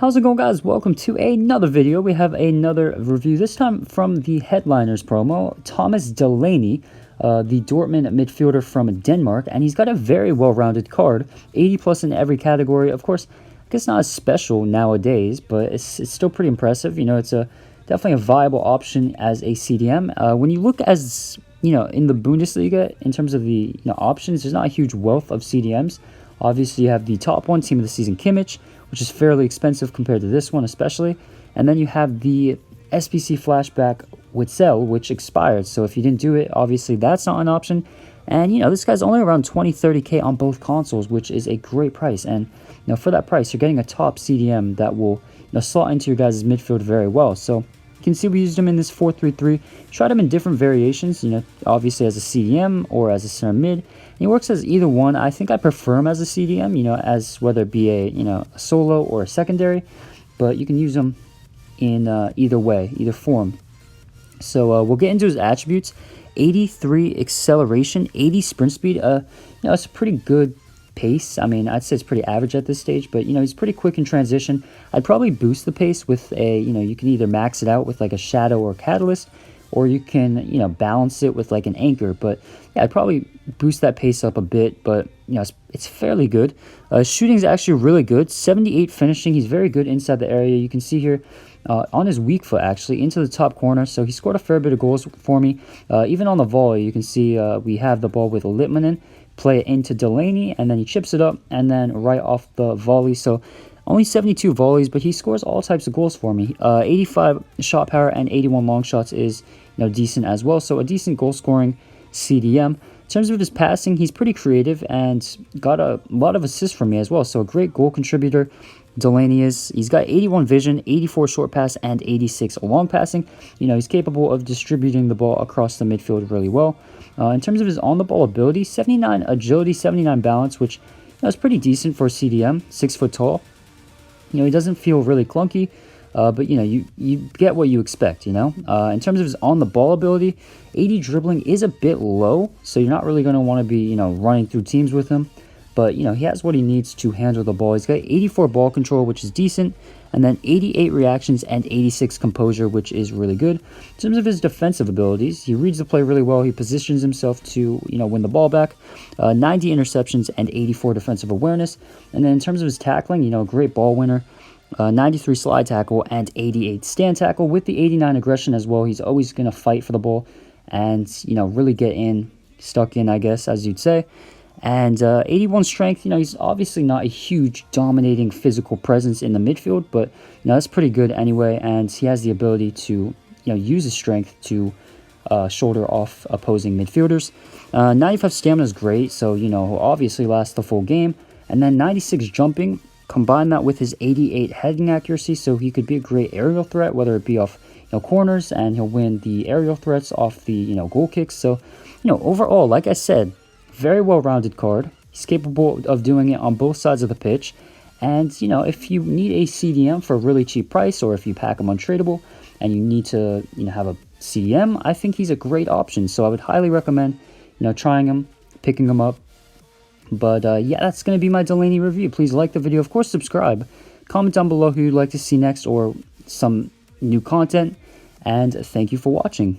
How's it going, guys? Welcome to another video. We have another review, this time from the Headliners promo. Thomas Delaney, the Dortmund midfielder from Denmark, and he's got a very well-rounded card, 80 plus in every category. Of course, I guess not as special nowadays, but it's still pretty impressive. You know, it's definitely a viable option as a CDM. When you look as, in the Bundesliga, in terms of the options, there's not a huge wealth of CDMs. Obviously, you have the top one, team of the season, Kimmich, which is fairly expensive compared to this one especially. And then you have the SBC flashback Witzel, which expired. So if you didn't do it, obviously that's not an option. And, this guy's only around 20-30K on both consoles, which is a great price. And, for that price, you're getting a top CDM that will, slot into your guys' midfield very well. So you can see we used him in this 4-3-3. Tried him in different variations, obviously as a CDM or as a center mid. And he works as either one. I think I prefer him as a CDM, as whether it be a solo or a secondary. But you can use him in either way, either form. So we'll get into his attributes. 83 acceleration, 80 sprint speed. It's a pretty good pace. I mean, I'd say it's pretty average at this stage, but he's pretty quick in transition. I'd probably boost the pace with a, you can either max it out with like a shadow or catalyst, or you can, balance it with like an anchor. But yeah, I'd probably boost that pace up a bit, but it's fairly good. Shooting is actually really good. 78 finishing. He's very good inside the area. You can see here on his weak foot, actually, into the top corner. So he scored a fair bit of goals for me. Even on the volley, you can see we have the ball with Litmanen, play it into Delaney, and then he chips it up, and then right off the volley. So only 72 volleys, but he scores all types of goals for me. 85 shot power and 81 long shots is decent as well. So a decent goal scoring CDM. In terms of his passing, he's pretty creative and got a lot of assists from me as well. So a great goal contributor. Delaney is. He's got 81 vision, 84 short pass, and 86 long passing. He's capable of distributing the ball across the midfield really well. In terms of his on-the-ball ability, 79 agility, 79 balance, which is pretty decent for a CDM, 6 foot tall. He doesn't feel really clunky, but you get what you expect. In terms of his on-the-ball ability, 80 dribbling is a bit low, so you're not really going to want to be running through teams with him. But, he has what he needs to handle the ball. He's got 84 ball control, which is decent. And then 88 reactions and 86 composure, which is really good. In terms of his defensive abilities, he reads the play really well. He positions himself to, win the ball back. 90 interceptions and 84 defensive awareness. And then in terms of his tackling, great ball winner. 93 slide tackle and 88 stand tackle with the 89 aggression as well. He's always going to fight for the ball and, really get stuck in, I guess, as you'd say. And 81 strength, he's obviously not a huge dominating physical presence in the midfield, but that's pretty good anyway. And he has the ability to use his strength to shoulder off opposing midfielders. 95 stamina is great, so he'll obviously last the full game. And then 96 jumping, combine that with his 88 heading accuracy, so he could be a great aerial threat, whether it be off corners, and he'll win the aerial threats off the goal kicks. So overall, like I said, very well-rounded card. He's capable of doing it on both sides of the pitch. And, if you need a CDM for a really cheap price, or if you pack him untradeable and you need to, have a CDM, I think he's a great option. So I would highly recommend, trying him, picking him up. But, yeah, that's going to be my Delaney review. Please like the video. Of course, subscribe. Comment down below who you'd like to see next or some new content. And thank you for watching.